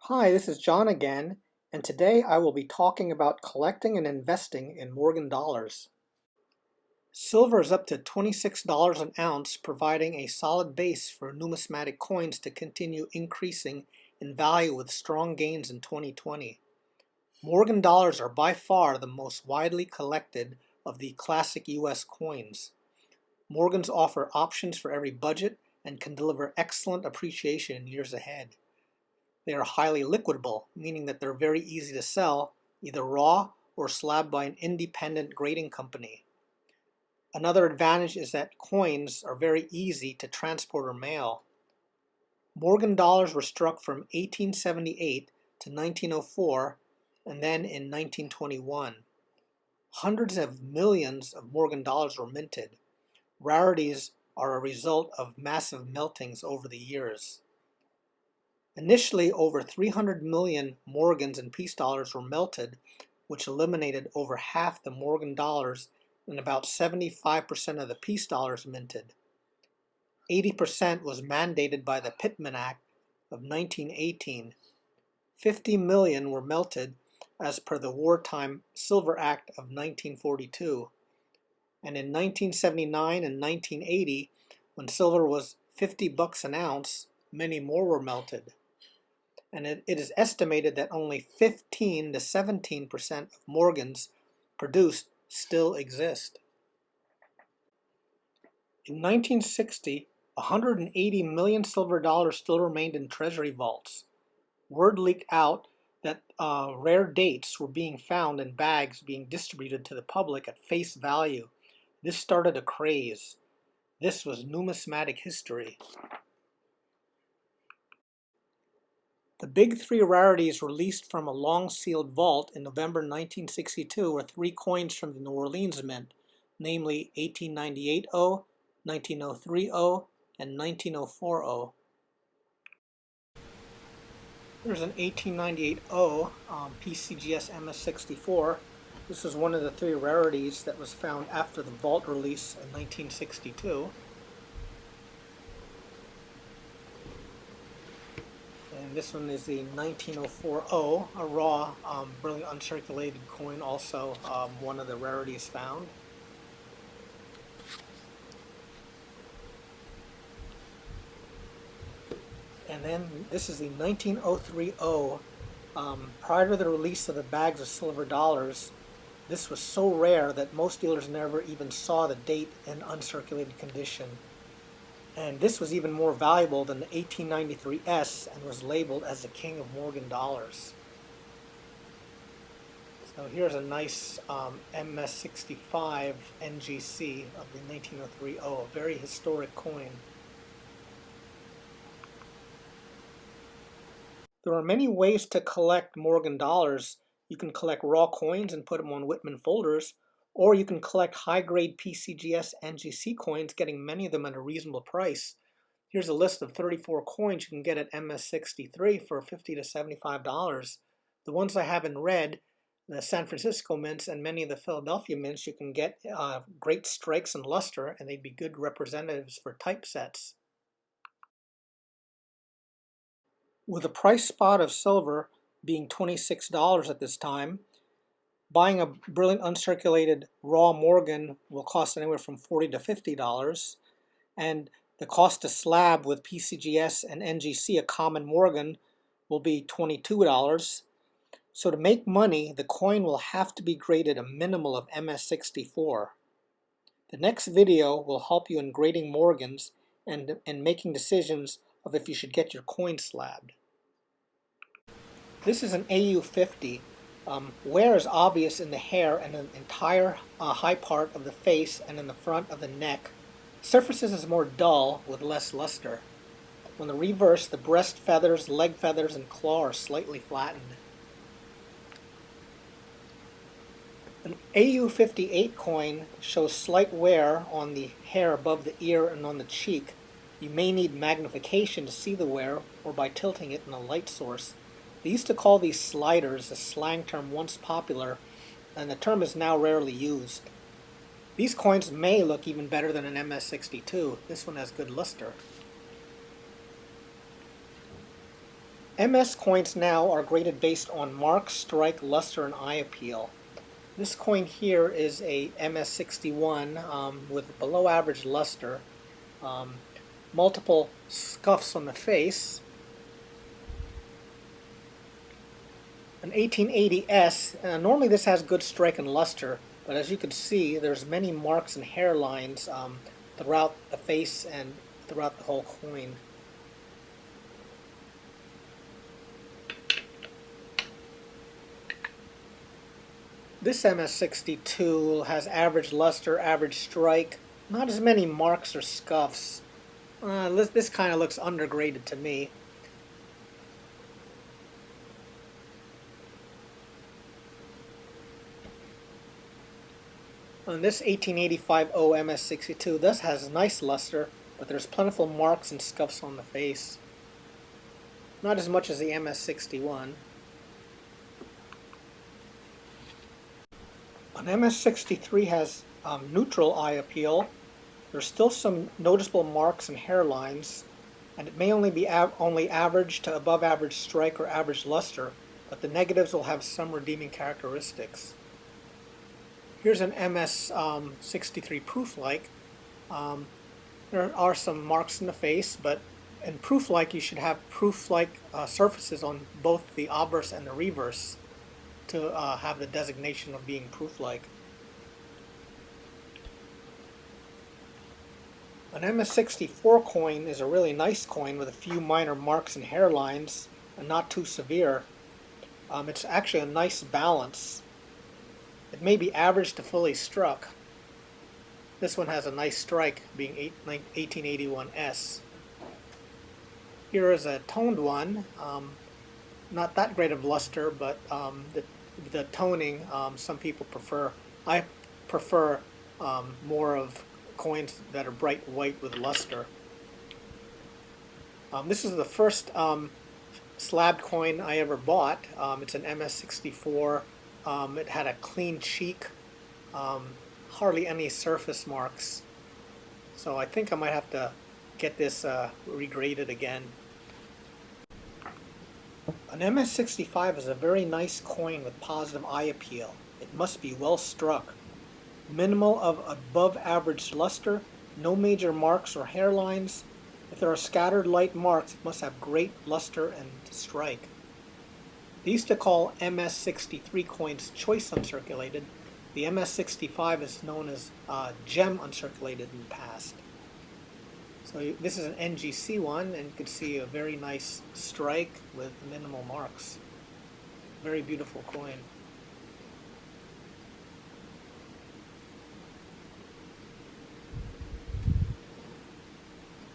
Hi, this is John again, and today I will be talking about collecting and investing in Morgan dollars. Silver is up to $26 an ounce, providing a solid base for numismatic coins to continue increasing in value with strong gains in 2020. Morgan dollars are by far the most widely collected of the classic US coins. Morgans offer options for every budget and can deliver excellent appreciation in years ahead. They are highly liquidable, meaning that they're very easy to sell, either raw or slabbed by an independent grading company. Another advantage is that coins are very easy to transport or mail. Morgan dollars were struck from 1878 to 1904 and then in 1921. Hundreds of millions of Morgan dollars were minted. Rarities are a result of massive meltings over the years. Initially, over 300 million Morgans and peace dollars were melted, which eliminated over half the Morgan dollars and about 75% of the peace dollars minted. 80% was mandated by the Pittman Act of 1918. 50 million were melted as per the Wartime Silver Act of 1942. And in 1979 and 1980, when silver was $50 an ounce, many more were melted. And it is estimated that only 15 to 17% of Morgans produced still exist. In 1960, 180 million silver dollars still remained in treasury vaults. Word leaked out that rare dates were being found in bags being distributed to the public at face value. This started a craze. This was numismatic history. The big three rarities released from a long-sealed vault in November 1962 were three coins from the New Orleans Mint, namely 1898-0, 1903-0, and 1904-0. Here's an 1898-0 PCGS MS64. This is one of the three rarities that was found after the vault release in 1962. And this one is the 1904-0, a raw, brilliant uncirculated coin, also one of the rarities found. And then this is the 1903-0. Prior to the release of the bags of silver dollars, this was so rare that most dealers never even saw the date in uncirculated condition. And this was even more valuable than the 1893S and was labeled as the king of Morgan dollars. So here's a nice MS65 NGC of the 1903-0, a very historic coin. There are many ways to collect Morgan dollars. You can collect raw coins and put them on Whitman folders, or you can collect high-grade PCGS NGC coins, getting many of them at a reasonable price. Here's a list of 34 coins you can get at MS63 for $50 to $75. The ones I have in red, the San Francisco mints and many of the Philadelphia mints, you can get great strikes and luster, and they'd be good representatives for typesets. With the price spot of silver being $26 at this time, buying a brilliant uncirculated raw Morgan will cost anywhere from $40 to $50, and the cost to slab with PCGS and NGC, a common Morgan, will be $22. So to make money, the coin will have to be graded a minimal of MS64. The next video will help you in grading Morgans and making decisions of if you should get your coin slabbed. This is an AU50. Wear is obvious in the hair and the entire high part of the face and in the front of the neck. Surfaces is more dull with less luster. On the reverse, the breast feathers, leg feathers, and claw are slightly flattened. An AU58 coin shows slight wear on the hair above the ear and on the cheek. You may need magnification to see the wear or by tilting it in a light source. They used to call these sliders, a slang term once popular, and the term is now rarely used. These coins may look even better than an MS62. This one has good luster. MS coins now are graded based on mark, strike, luster, and eye appeal. This coin here is a MS61 with below average luster, multiple scuffs on the face, an 1880S. Normally this has good strike and luster, but as you can see, there's many marks and hairlines throughout the face and throughout the whole coin. This MS62 has average luster, average strike, not as many marks or scuffs. This kind of looks undergraded to me. And this 1885 O MS62 thus has nice luster, but there's plentiful marks and scuffs on the face. Not as much as the MS61. An MS63 has neutral eye appeal. There's still some noticeable marks and hairlines, and it may only be only average to above average strike or average luster, but the negatives will have some redeeming characteristics. Here's an MS63 proof-like. There are some marks in the face, but in proof-like you should have proof-like surfaces on both the obverse and the reverse to have the designation of being proof-like. An MS64 coin is a really nice coin with a few minor marks and hairlines and not too severe. It's actually a nice balance. It may be average to fully struck. This one has a nice strike, being 1881S. Here is a toned one. Not that great of luster, but the toning some people prefer. I prefer more of coins that are bright white with luster. This is the first slabbed coin I ever bought. It's an MS64. It had a clean cheek, hardly any surface marks. So I think I might have to get this regraded again. An MS65 is a very nice coin with positive eye appeal. It must be well struck. Minimal of above average luster, no major marks or hairlines. If there are scattered light marks, it must have great luster and strike. They used to call MS63 coins choice uncirculated. The MS65 is known as gem uncirculated in the past. So this is an NGC one, and you can see a very nice strike with minimal marks. Very beautiful coin.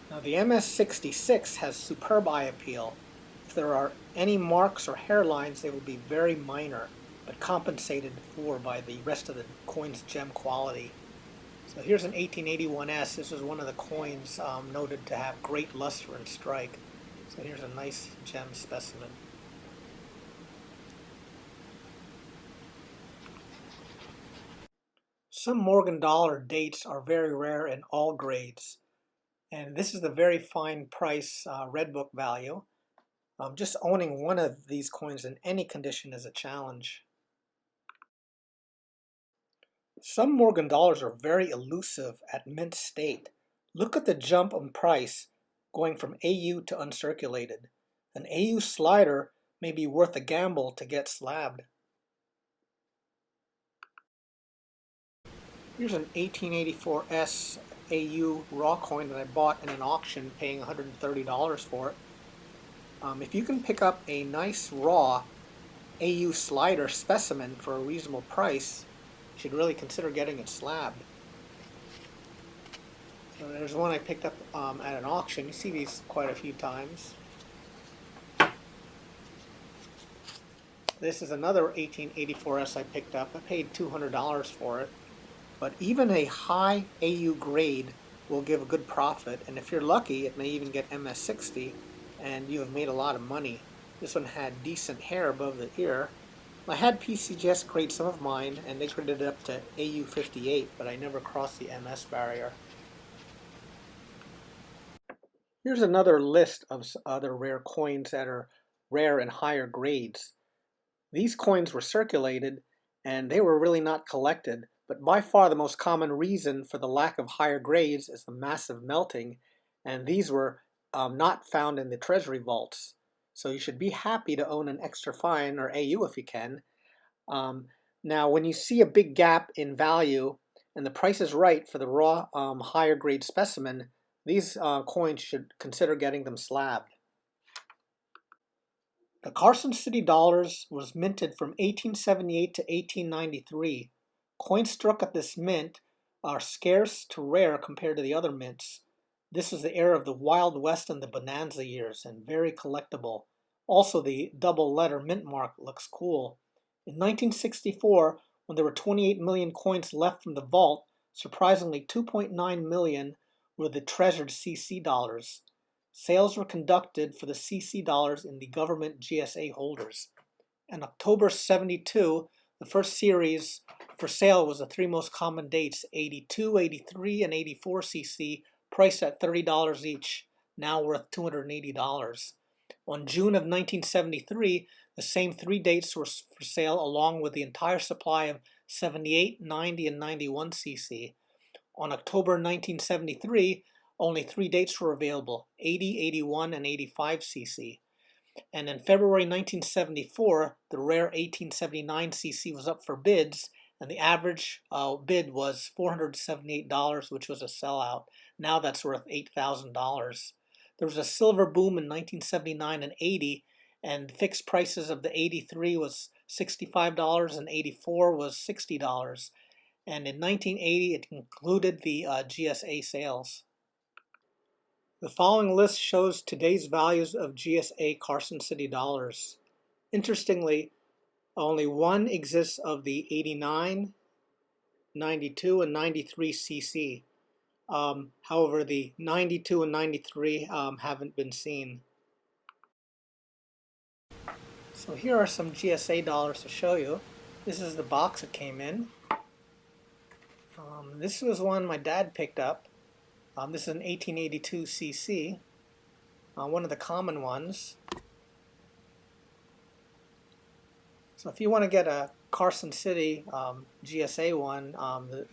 Now the MS66 has superb eye appeal. If there are any marks or hairlines, they will be very minor, but compensated for by the rest of the coin's gem quality. So here's an 1881S. This is one of the coins noted to have great luster and strike. So here's a nice gem specimen. Some Morgan dollar dates are very rare in all grades. And this is the very fine price red book value. Just owning one of these coins in any condition is a challenge. Some Morgan dollars are very elusive at mint state. Look at the jump in price going from AU to uncirculated. An AU slider may be worth a gamble to get slabbed. Here's an 1884S AU raw coin that I bought in an auction, paying $130 for it. If you can pick up a nice raw AU slider specimen for a reasonable price, you should really consider getting it slabbed. So there's one I picked up at an auction. You see these quite a few times. This is another 1884S I picked up. I paid $200 for it. But even a high AU grade will give a good profit, and if you're lucky, it may even get MS60, and you have made a lot of money. This one had decent hair above the ear. I had PCGS grade some of mine, and they graded it up to AU58, but I never crossed the MS barrier. Here's another list of other rare coins that are rare and higher grades. These coins were circulated and they were really not collected, but by far the most common reason for the lack of higher grades is the massive melting, and these were not found in the Treasury vaults. So you should be happy to own an extra fine, or AU if you can. Now, when you see a big gap in value and the price is right for the raw higher grade specimen, these coins should consider getting them slabbed. The Carson City dollars was minted from 1878 to 1893. Coins struck at this mint are scarce to rare compared to the other mints. This is the era of the Wild West and the Bonanza years, and very collectible. Also, the double letter mint mark looks cool. In 1964, when there were 28 million coins left from the vault, surprisingly 2.9 million were the treasured CC dollars. Sales were conducted for the CC dollars in the government GSA holders. In October 72, the first series for sale was the three most common dates, 82, 83, and 84 CC, priced at $30 each, now worth $280. On June of 1973, the same three dates were for sale along with the entire supply of 78, 90, and 91 CC. On October 1973, only three dates were available, 80, 81, and 85 CC. And in February 1974, the rare 1879 CC was up for bids, and the average bid was $478, which was a sellout. Now that's worth $8,000. There was a silver boom in 1979 and 80, and fixed prices of the 83 was $65 and 84 was $60. And in 1980, it included the GSA sales. The following list shows today's values of GSA Carson City dollars. Interestingly, only one exists of the 89, 92, and 93 CC. However, the 92 and 93 haven't been seen. So here are some GSA dollars to show you. This is the box it came in. This was one my dad picked up. This is an 1882 CC, one of the common ones. So if you want to get a Carson City GSA one, the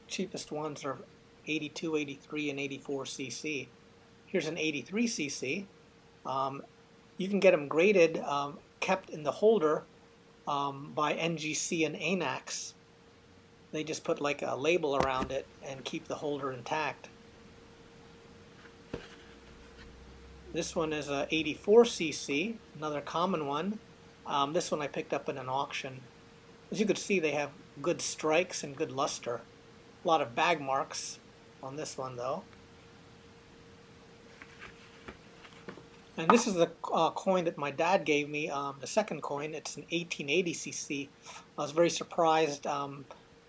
cheapest ones are 82, 83, and 84 CC. Here's an 83 CC. You can get them graded, kept in the holder by NGC and ANAX. They just put like a label around it and keep the holder intact. This one is a 84 CC, another common one. This one I picked up in an auction. As you can see, they have good strikes and good luster. A lot of bag marks on this one though. And this is the coin that my dad gave me, the second coin. It's an 1880 CC. I was very surprised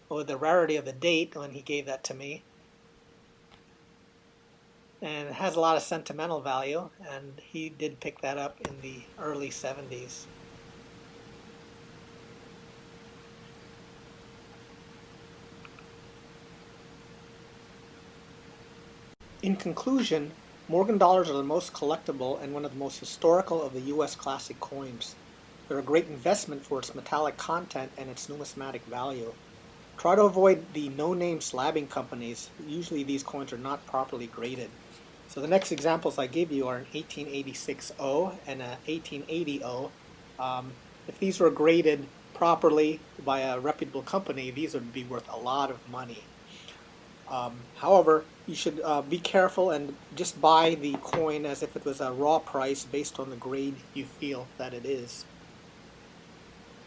with the rarity of the date when he gave that to me. And it has a lot of sentimental value, and he did pick that up in the early 70s. In conclusion, Morgan dollars are the most collectible and one of the most historical of the U.S. classic coins. They're a great investment for its metallic content and its numismatic value. Try to avoid the no-name slabbing companies. Usually these coins are not properly graded. So the next examples I give you are an 1886 O and an 1880 O. If these were graded properly by a reputable company, these would be worth a lot of money. However, you should be careful and just buy the coin as if it was a raw price based on the grade you feel that it is.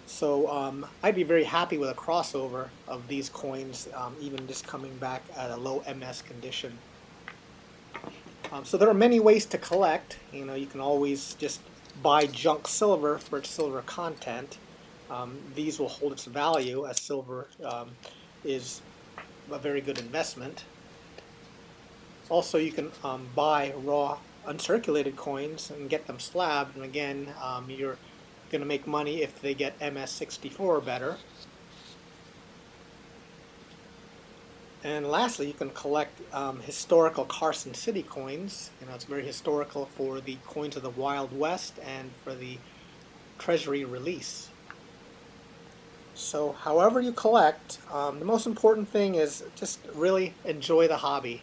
So I'd be very happy with a crossover of these coins, even just coming back at a low MS condition. So there are many ways to collect. You can always just buy junk silver for its silver content. These will hold its value, as silver is a very good investment. Also, you can buy raw uncirculated coins and get them slabbed, and again, you're going to make money if they get MS64 or better. And lastly, you can collect historical Carson City coins. It's very historical for the coins of the Wild West and for the Treasury Release. So however you collect, the most important thing is just really enjoy the hobby.